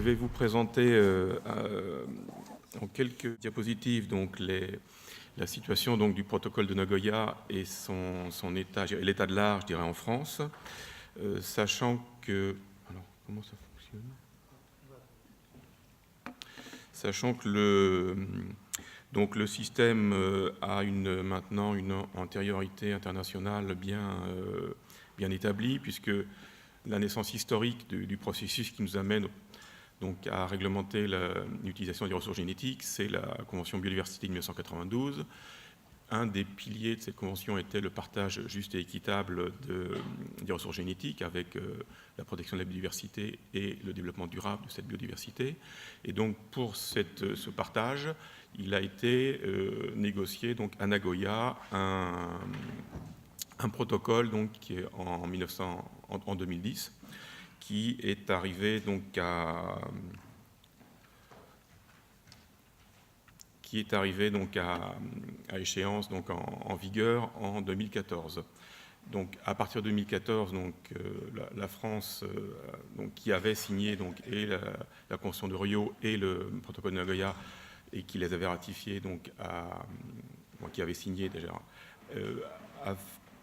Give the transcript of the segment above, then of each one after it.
vais vous présenter en quelques diapositives donc, la situation donc, du protocole de Nagoya et son état, l'état de l'art, je dirais, en France, sachant que... Alors, comment ça fonctionne ? Sachant que le système a maintenant une antériorité internationale bien établie, puisque la naissance historique du processus qui nous amène donc, à réglementer l'utilisation des ressources génétiques, c'est la Convention biodiversité de 1992. Un des piliers de cette convention était le partage juste et équitable des ressources génétiques avec la protection de la biodiversité et le développement durable de cette biodiversité. Et donc pour ce partage, il a été négocié donc, à Nagoya un protocole donc, qui est en 2010 qui est arrivé donc à échéance donc en vigueur en 2014. Donc à partir de 2014, donc, la France donc, qui avait signé donc, et la Convention de Rio et le protocole de Nagoya et qui les avait ratifiés, donc, qui avait signé déjà, a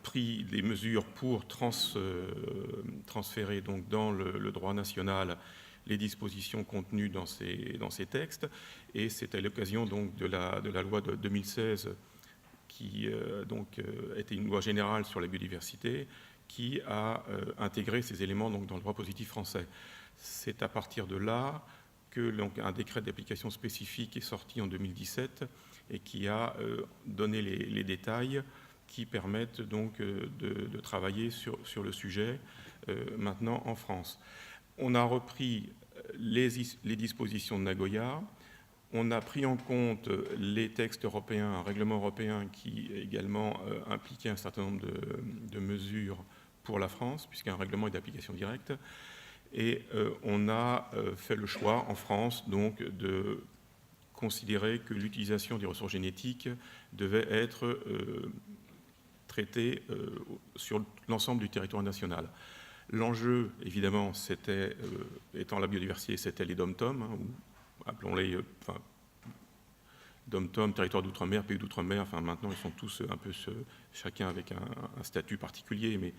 pris des mesures pour transférer donc, dans le droit national les dispositions contenues dans ces textes, et c'est à l'occasion donc, de la loi de 2016 qui était une loi générale sur la biodiversité qui a intégré ces éléments donc, dans le droit positif français. C'est à partir de là que donc, un décret d'application spécifique est sorti en 2017 et qui a donné les détails qui permettent donc de travailler sur le sujet maintenant en France. On a repris les dispositions de Nagoya, on a pris en compte les textes européens, un règlement européen qui également impliquait un certain nombre de mesures pour la France, puisqu'un règlement est d'application directe, et on a fait le choix en France donc, de considérer que l'utilisation des ressources génétiques devait être traitée sur l'ensemble du territoire national. L'enjeu, évidemment, c'était, étant la biodiversité, c'était les DOM-TOM, ou appelons-les DOM-TOM, territoire d'outre-mer, pays d'outre-mer, maintenant ils sont tous un peu chacun avec un statut particulier, mais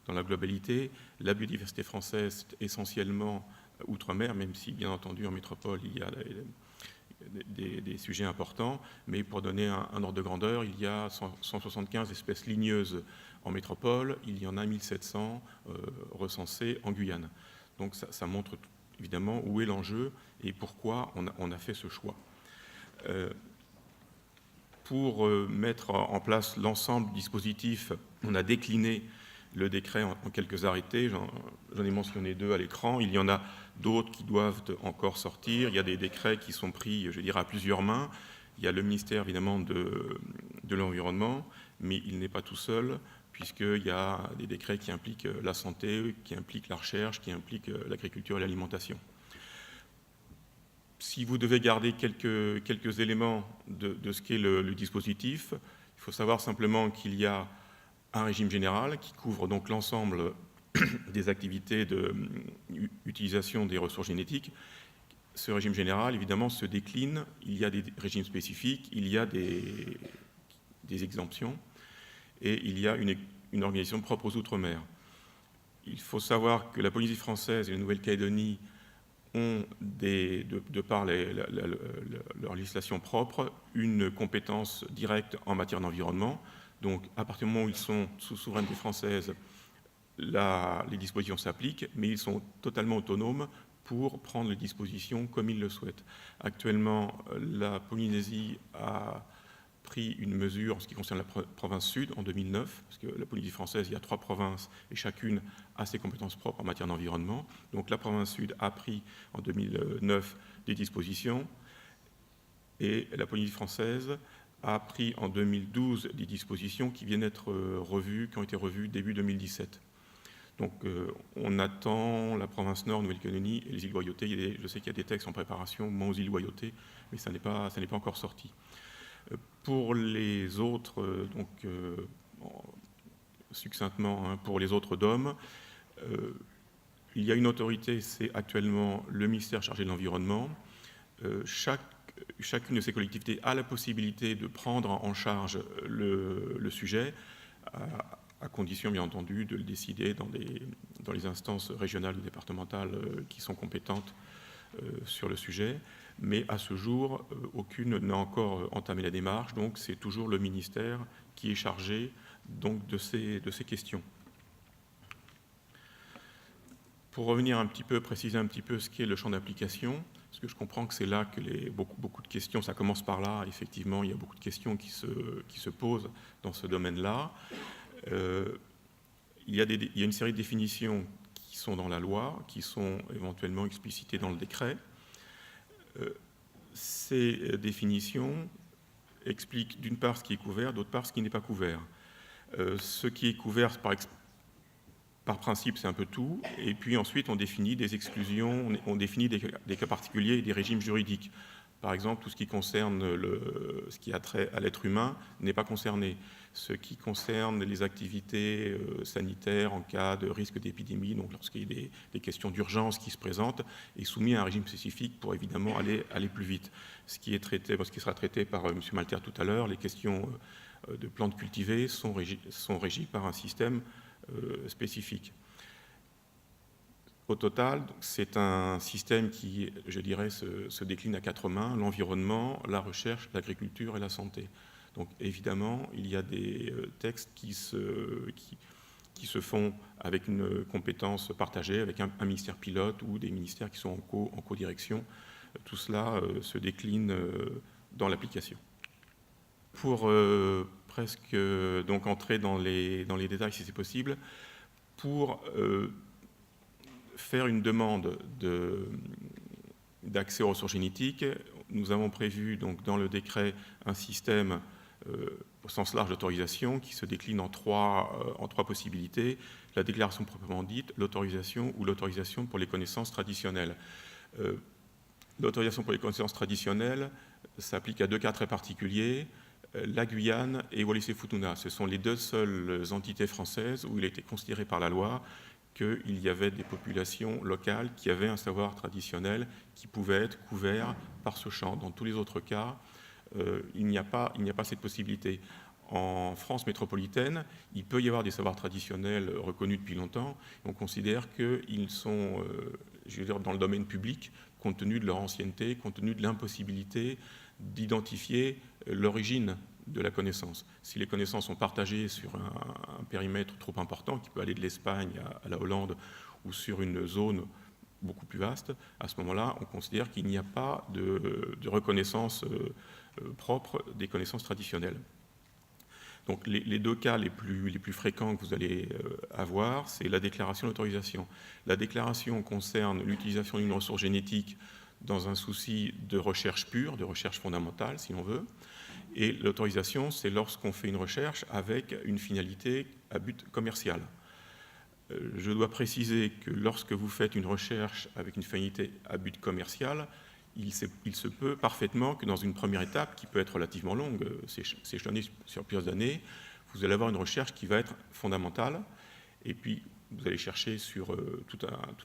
dans la globalité, la biodiversité française est essentiellement outre-mer, même si bien entendu en métropole il y a des sujets importants, mais pour donner un ordre de grandeur, il y a 175 espèces ligneuses en métropole, il y en a 1700 recensées en Guyane. Donc ça montre évidemment où est l'enjeu et pourquoi on a fait ce choix. Pour mettre en place l'ensemble du dispositif, on a décliné le décret en quelques arrêtés, j'en ai mentionné 2 à l'écran, il y en a d'autres qui doivent encore sortir, il y a des décrets qui sont pris, je dirais, à plusieurs mains, il y a le ministère évidemment de l'Environnement, mais il n'est pas tout seul, puisqu'il y a des décrets qui impliquent la santé, qui impliquent la recherche, qui impliquent l'agriculture et l'alimentation. Si vous devez garder quelques éléments de ce qu'est le dispositif, il faut savoir simplement qu'il y a un régime général qui couvre donc l'ensemble des activités d'utilisation des ressources génétiques. Ce régime général, évidemment, se décline. Il y a des régimes spécifiques, il y a des exemptions, et il y a une organisation propre aux Outre-mer. Il faut savoir que la Polynésie française et la Nouvelle-Calédonie ont, de par leur législation propre, une compétence directe en matière d'environnement. Donc, à partir du moment où ils sont sous souveraineté française, les dispositions s'appliquent, mais ils sont totalement autonomes pour prendre les dispositions comme ils le souhaitent. Actuellement, la Polynésie a pris une mesure en ce qui concerne la province sud en 2009, parce que la Polynésie française, il y a 3 provinces et chacune a ses compétences propres en matière d'environnement. Donc la province sud a pris en 2009 des dispositions et la Polynésie française a pris en 2012 des dispositions qui viennent d'être revues, qui ont été revues début 2017. Donc on attend la province nord, Nouvelle-Calédonie et les îles Loyauté. Je sais qu'il y a des textes en préparation au moment aux îles Loyauté, mais ça n'est pas encore sorti. Pour les autres, succinctement, pour les autres DOM, il y a une autorité, c'est actuellement le ministère chargé de l'environnement. Chacune de ces collectivités a la possibilité de prendre en charge le sujet, à condition, bien entendu, de le décider dans les instances régionales ou départementales qui sont compétentes sur le sujet. Mais à ce jour, aucune n'a encore entamé la démarche, donc c'est toujours le ministère qui est chargé donc, de ces questions. Pour revenir un petit peu, préciser un petit peu ce qu'est le champ d'application, parce que je comprends que c'est là que beaucoup de questions, ça commence par là, effectivement, il y a beaucoup de questions qui se posent dans ce domaine-là. Il y a une série de définitions qui sont dans la loi, qui sont éventuellement explicitées dans le décret. Ces définitions expliquent d'une part ce qui est couvert, d'autre part ce qui n'est pas couvert. Ce qui est couvert, par principe, c'est un peu tout, et puis ensuite on définit des exclusions, on définit des cas particuliers et des régimes juridiques. Par exemple, tout ce qui concerne ce qui a trait à l'être humain n'est pas concerné. Ce qui concerne les activités sanitaires en cas de risque d'épidémie, donc lorsqu'il y a des questions d'urgence qui se présentent, est soumis à un régime spécifique pour évidemment aller plus vite. Ce qui sera traité par M. Malter tout à l'heure, les questions de plantes cultivées sont régies par un système spécifique. Au total, c'est un système qui, je dirais, se décline à quatre mains: l'environnement, la recherche, l'agriculture et la santé. Donc évidemment, il y a des textes qui se font avec une compétence partagée, avec un ministère pilote ou des ministères qui sont en co-direction. Tout cela se décline dans l'application. Pour presque donc entrer dans les détails si c'est possible, pour faire une demande d'accès aux ressources génétiques, nous avons prévu donc, dans le décret un système au sens large d'autorisation qui se décline en trois possibilités: la déclaration proprement dite, l'autorisation ou l'autorisation pour les connaissances traditionnelles. L'autorisation pour les connaissances traditionnelles s'applique à deux cas très particuliers: la Guyane et Wallis-et-Futuna. Ce sont les deux seules entités françaises où il a été considéré par la loi qu'il y avait des populations locales qui avaient un savoir traditionnel qui pouvait être couvert par ce champ. Dans tous les autres cas, il n'y a pas cette possibilité. En France métropolitaine, il peut y avoir des savoirs traditionnels reconnus depuis longtemps. On considère qu'ils sont, dans le domaine public, compte tenu de leur ancienneté, compte tenu de l'impossibilité d'identifier l'origine de la connaissance. Si les connaissances sont partagées sur un périmètre trop important, qui peut aller de l'Espagne à la Hollande, ou sur une zone beaucoup plus vaste, à ce moment-là, on considère qu'il n'y a pas de reconnaissance propre des connaissances traditionnelles. Donc les deux cas les plus fréquents que vous allez avoir, c'est la déclaration et l'autorisation. La déclaration concerne l'utilisation d'une ressource génétique dans un souci de recherche pure, de recherche fondamentale, si l'on veut. Et l'autorisation, c'est lorsqu'on fait une recherche avec une finalité à but commercial. Je dois préciser que lorsque vous faites une recherche avec une finalité à but commercial, il se peut parfaitement que dans une première étape, qui peut être relativement longue, s'échelonner sur plusieurs années, vous allez avoir une recherche qui va être fondamentale, et puis vous allez chercher sur tout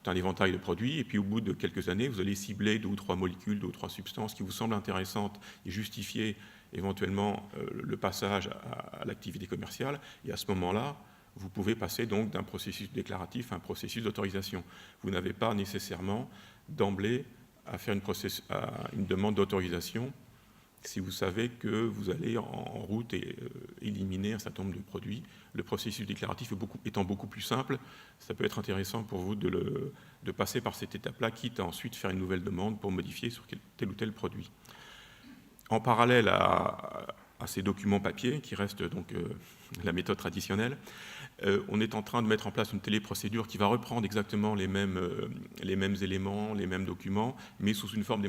un éventail de produits, et puis au bout de quelques années, vous allez cibler 2 ou 3 molécules, 2 ou 3 substances qui vous semblent intéressantes et justifier éventuellement le passage à l'activité commerciale, et à ce moment-là, vous pouvez passer donc d'un processus déclaratif à un processus d'autorisation. Vous n'avez pas nécessairement d'emblée à faire une demande d'autorisation si vous savez que vous allez en route et éliminer un certain nombre de produits. Le processus déclaratif étant beaucoup plus simple, ça peut être intéressant pour vous de passer par cette étape-là, quitte à ensuite faire une nouvelle demande pour modifier sur tel ou tel produit. En parallèle à ces documents papier, qui restent donc la méthode traditionnelle, on est en train de mettre en place une téléprocédure qui va reprendre exactement les mêmes éléments, les mêmes documents, mais sous une forme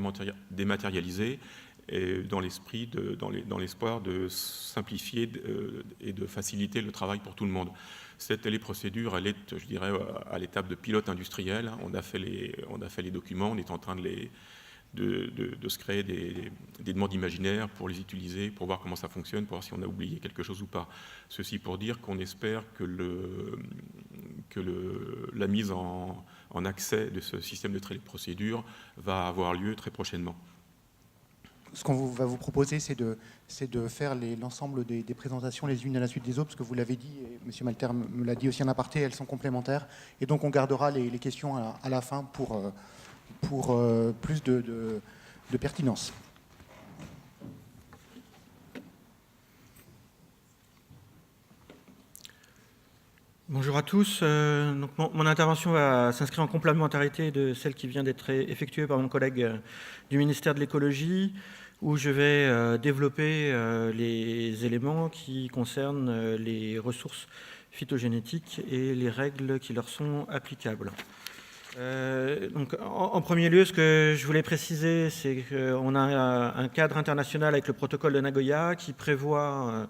dématérialisée, et dans l'espoir de simplifier et de faciliter le travail pour tout le monde. Cette téléprocédure, elle est, je dirais, à l'étape de pilote industriel. On a fait les documents, on est en train de se créer des demandes imaginaires pour les utiliser, pour voir comment ça fonctionne, pour voir si on a oublié quelque chose ou pas. Ceci pour dire qu'on espère que la mise en en accès de ce système de procédure va avoir lieu très prochainement. Ce qu'on va vous proposer, c'est de faire l'ensemble des présentations les unes à la suite des autres, parce que vous l'avez dit, et M. Malter me l'a dit aussi en aparté, elles sont complémentaires. Et donc on gardera les questions à la fin pour plus de pertinence. Bonjour à tous. Donc mon intervention va s'inscrire en complémentarité de celle qui vient d'être effectuée par mon collègue du ministère de l'Écologie, où je vais développer les éléments qui concernent les ressources phytogénétiques et les règles qui leur sont applicables. Donc, en premier lieu, ce que je voulais préciser, c'est qu'on a un cadre international avec le protocole de Nagoya qui prévoit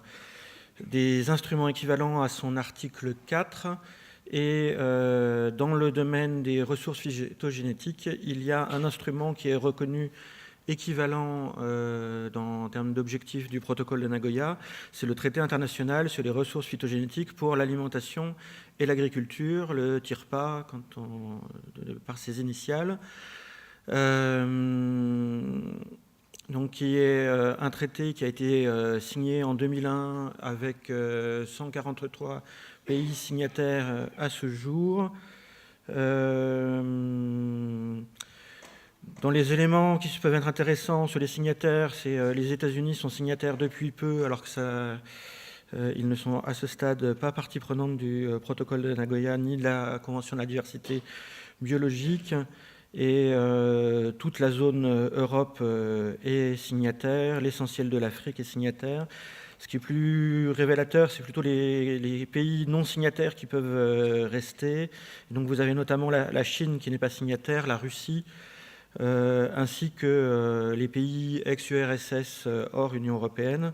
des instruments équivalents à son article 4, et dans le domaine des ressources phytogénétiques, il y a un instrument qui est reconnu équivalent en termes d'objectifs du protocole de Nagoya, c'est le traité international sur les ressources phytogénétiques pour l'alimentation et l'agriculture, le TIRPA par ses initiales. Donc, qui est un traité qui a été signé en 2001 avec 143 pays signataires à ce jour. Dans les éléments qui peuvent être intéressants sur les signataires, c'est les États-Unis sont signataires depuis peu, alors que ils ne sont à ce stade pas partie prenante du protocole de Nagoya ni de la Convention de la diversité biologique. Et toute la zone Europe est signataire, l'essentiel de l'Afrique est signataire. Ce qui est plus révélateur, c'est plutôt les pays non signataires qui peuvent rester. Donc vous avez notamment la Chine qui n'est pas signataire, la Russie, ainsi que les pays ex-URSS hors Union européenne.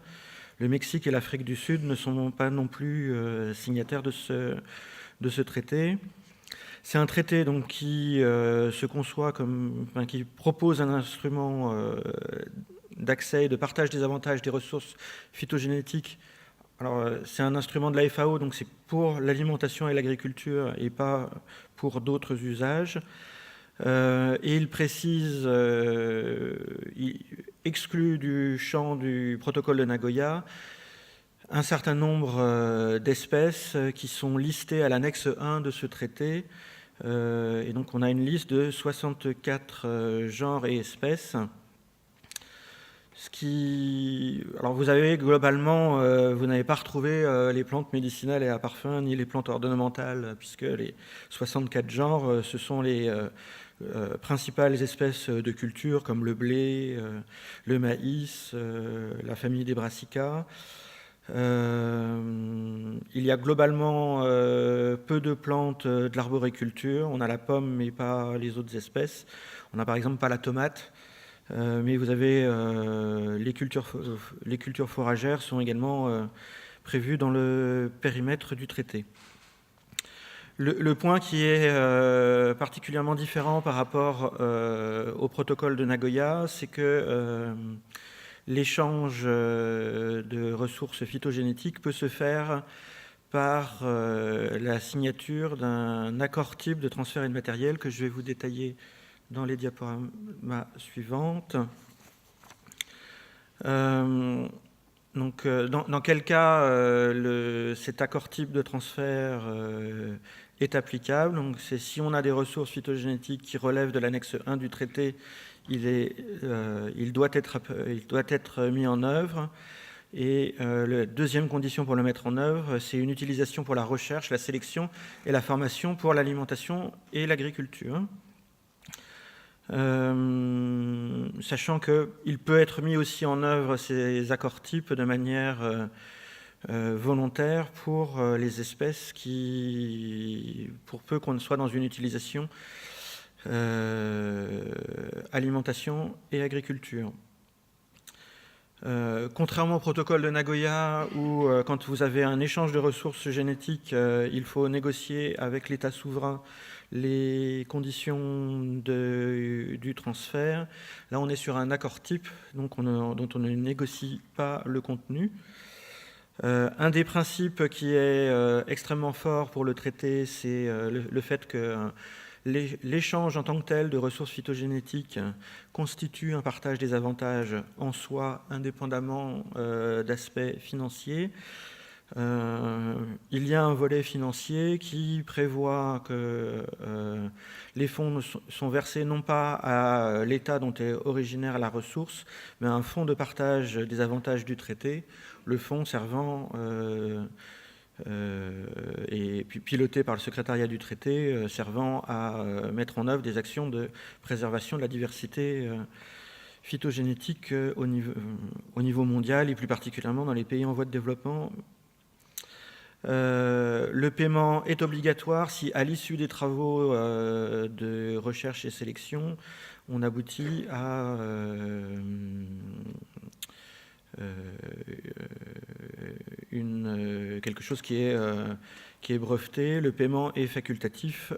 Le Mexique et l'Afrique du Sud ne sont pas non plus signataires de ce traité. C'est un traité donc, qui se conçoit qui propose un instrument d'accès et de partage des avantages des ressources phytogénétiques. Alors, c'est un instrument de la FAO, donc c'est pour l'alimentation et l'agriculture et pas pour d'autres usages. Et il précise, il exclut du champ du protocole de Nagoya un certain nombre d'espèces qui sont listées à l'annexe 1 de ce traité. Et donc on a une liste de 64 genres et espèces. Alors vous avez globalement, vous n'avez pas retrouvé les plantes médicinales et à parfum, ni les plantes ornementales, puisque les 64 genres, ce sont les principales espèces de culture, comme le blé, le maïs, la famille des brassicas. Il y a globalement peu de plantes de l'arboriculture. On a la pomme, mais pas les autres espèces. On n'a par exemple pas la tomate, mais vous avez les cultures fourragères sont également prévues dans le périmètre du traité. Le point qui est particulièrement différent par rapport au protocole de Nagoya, c'est que l'échange de ressources phytogénétiques peut se faire par la signature d'un accord type de transfert immatériel que je vais vous détailler dans les diaporamas suivantes. Donc, dans quel cas cet accord type de transfert est applicable. Donc, c'est si on a des ressources phytogénétiques qui relèvent de l'annexe 1 du traité, il doit être mis en œuvre. Et la deuxième condition pour le mettre en œuvre, c'est une utilisation pour la recherche, la sélection et la formation pour l'alimentation et l'agriculture. Sachant qu'il peut être mis aussi en œuvre ces accords types de manière volontaire pour les espèces pour peu qu'on soit dans une utilisation alimentation et agriculture. Contrairement au protocole de Nagoya où quand vous avez un échange de ressources génétiques, il faut négocier avec l'État souverain les conditions du transfert. Là, on est sur un accord type donc dont on ne négocie pas le contenu. Un des principes qui est extrêmement fort pour le traité, c'est le fait que L'échange en tant que tel de ressources phytogénétiques constitue un partage des avantages en soi, indépendamment d'aspects financiers. Il y a un volet financier qui prévoit que les fonds sont versés non pas à l'État dont est originaire la ressource, mais à un fonds de partage des avantages du traité, le fonds servant et puis piloté par le secrétariat du traité, servant à mettre en œuvre des actions de préservation de la diversité phytogénétique au niveau mondial et plus particulièrement dans les pays en voie de développement. Le paiement est obligatoire si, à l'issue des travaux de recherche et sélection, on aboutit à quelque chose qui est breveté. Le paiement est facultatif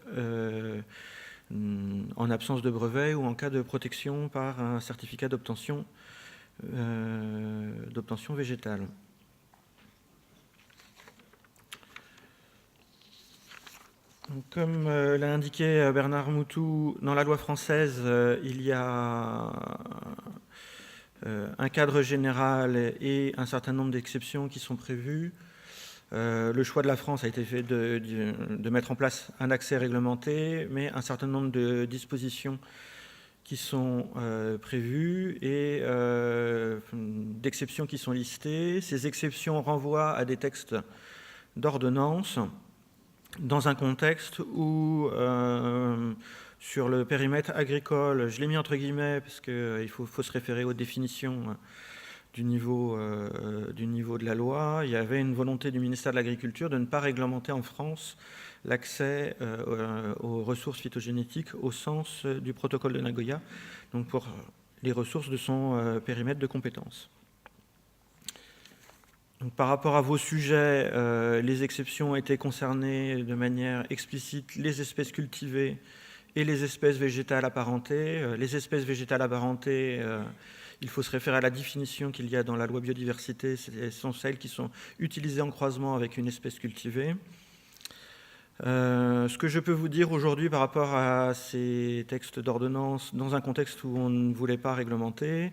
en absence de brevet ou en cas de protection par un certificat d'obtention végétale. Donc, comme l'a indiqué Bernard Moutou, dans la loi française, il y a un cadre général et un certain nombre d'exceptions qui sont prévues. Le choix de la France a été fait de mettre en place un accès réglementé, mais un certain nombre de dispositions qui sont prévues et d'exceptions qui sont listées. Ces exceptions renvoient à des textes d'ordonnance dans un contexte où, sur le périmètre agricole, je l'ai mis entre guillemets parce qu'il faut se référer aux définitions du niveau de la loi, il y avait une volonté du ministère de l'Agriculture de ne pas réglementer en France l'accès aux ressources phytogénétiques au sens du protocole de Nagoya, donc pour les ressources de son périmètre de compétence. Donc, par rapport à vos sujets, les exceptions étaient concernées de manière explicite les espèces cultivées et les espèces végétales apparentées. Les espèces végétales apparentées, il faut se référer à la définition qu'il y a dans la loi biodiversité, ce sont celles qui sont utilisées en croisement avec une espèce cultivée. Ce que je peux vous dire aujourd'hui par rapport à ces textes d'ordonnance, dans un contexte où on ne voulait pas réglementer,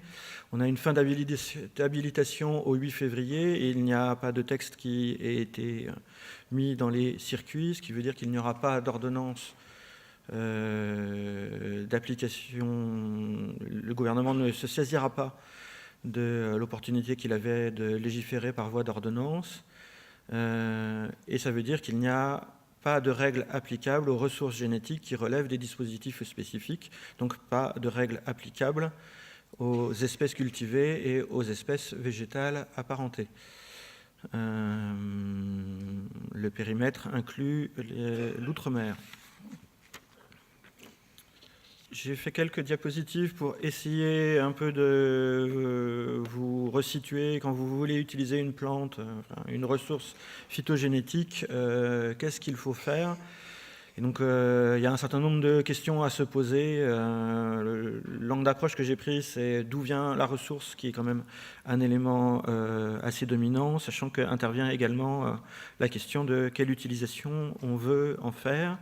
on a une fin d'habilitation au 8 février et il n'y a pas de texte qui ait été mis dans les circuits, ce qui veut dire qu'il n'y aura pas d'ordonnance d'application. Le gouvernement ne se saisira pas de l'opportunité qu'il avait de légiférer par voie d'ordonnance et ça veut dire qu'il n'y a pas de règles applicables aux ressources génétiques qui relèvent des dispositifs spécifiques, donc pas de règles applicables aux espèces cultivées et aux espèces végétales apparentées. Le périmètre inclut l'outre-mer. J'ai fait quelques diapositives pour essayer un peu de vous resituer quand vous voulez utiliser une plante, une ressource phytogénétique, qu'est-ce qu'il faut faire. Et donc il y a un certain nombre de questions à se poser. L'angle d'approche que j'ai pris, c'est d'où vient la ressource, qui est quand même un élément assez dominant, sachant qu'intervient également la question de quelle utilisation on veut en faire.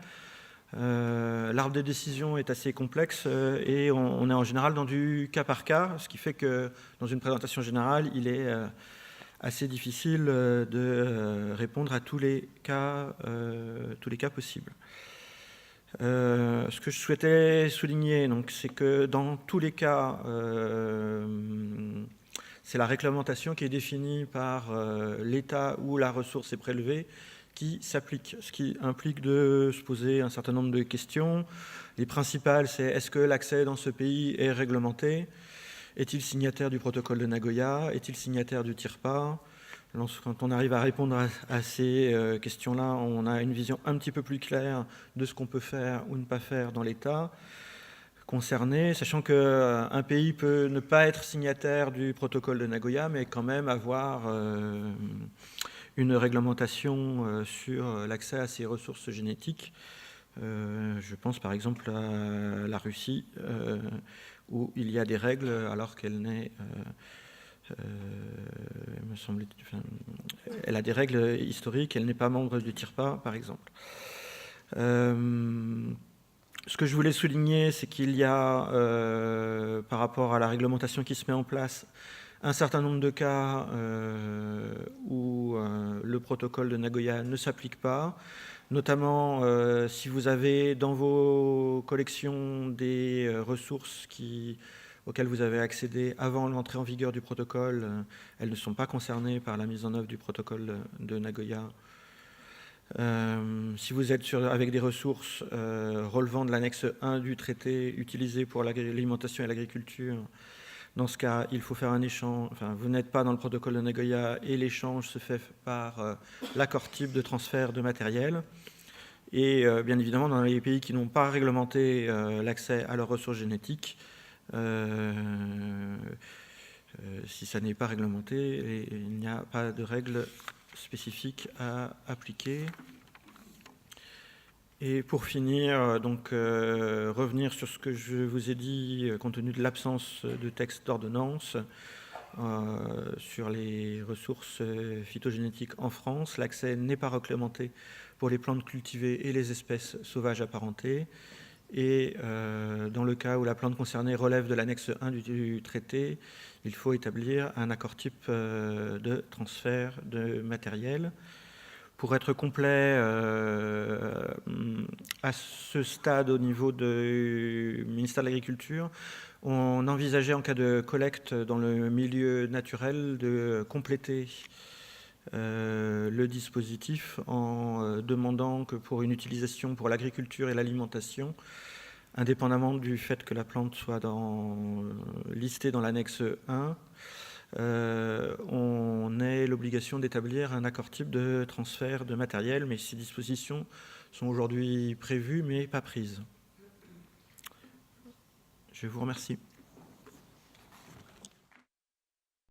L'arbre de décision est assez complexe et on est en général dans du cas par cas, ce qui fait que dans une présentation générale, il est assez difficile de répondre à tous les cas possibles. Ce que je souhaitais souligner, c'est que dans tous les cas, c'est la réglementation qui est définie par l'État où la ressource est prélevée qui s'applique, ce qui implique de se poser un certain nombre de questions. Les principales, c'est est-ce que l'accès dans ce pays est réglementé? Est-il signataire du protocole de Nagoya? Est-il signataire du TIRPA? Quand on arrive à répondre à ces questions-là, on a une vision un petit peu plus claire de ce qu'on peut faire ou ne pas faire dans l'État concerné, sachant qu'un pays peut ne pas être signataire du protocole de Nagoya, mais quand même avoir une réglementation sur l'accès à ces ressources génétiques. Je pense par exemple à la Russie, où il y a des règles alors qu'elle n'est... me semble, elle a des règles historiques, elle n'est pas membre du TIRPA, par exemple. Ce que je voulais souligner, c'est qu'il y a, par rapport à la réglementation qui se met en place, un certain nombre de cas où le protocole de Nagoya ne s'applique pas, notamment si vous avez dans vos collections des ressources auxquelles vous avez accédé avant l'entrée en vigueur du protocole, elles ne sont pas concernées par la mise en œuvre du protocole de Nagoya. Si vous êtes avec des ressources relevant de l'annexe 1 du traité utilisé pour l'alimentation et l'agriculture, dans ce cas, il faut faire un échange. Enfin, vous n'êtes pas dans le protocole de Nagoya et l'échange se fait par l'accord type de transfert de matériel. Et bien évidemment, dans les pays qui n'ont pas réglementé l'accès à leurs ressources génétiques, si ça n'est pas réglementé, il n'y a pas de règles spécifiques à appliquer. Et pour finir, donc, revenir sur ce que je vous ai dit, compte tenu de l'absence de texte d'ordonnance, sur les ressources phytogénétiques en France, l'accès n'est pas réglementé pour les plantes cultivées et les espèces sauvages apparentées. Et dans le cas où la plante concernée relève de l'annexe 1 du traité, il faut établir un accord type de transfert de matériel. Pour être complet, à ce stade, au niveau du ministère de l'Agriculture, on envisageait, en cas de collecte dans le milieu naturel, de compléter le dispositif en demandant que pour une utilisation pour l'agriculture et l'alimentation, indépendamment du fait que la plante soit listée dans l'annexe 1, on ait l'obligation d'établir un accord type de transfert de matériel, mais ces dispositions sont aujourd'hui prévues mais pas prises. Je vous remercie.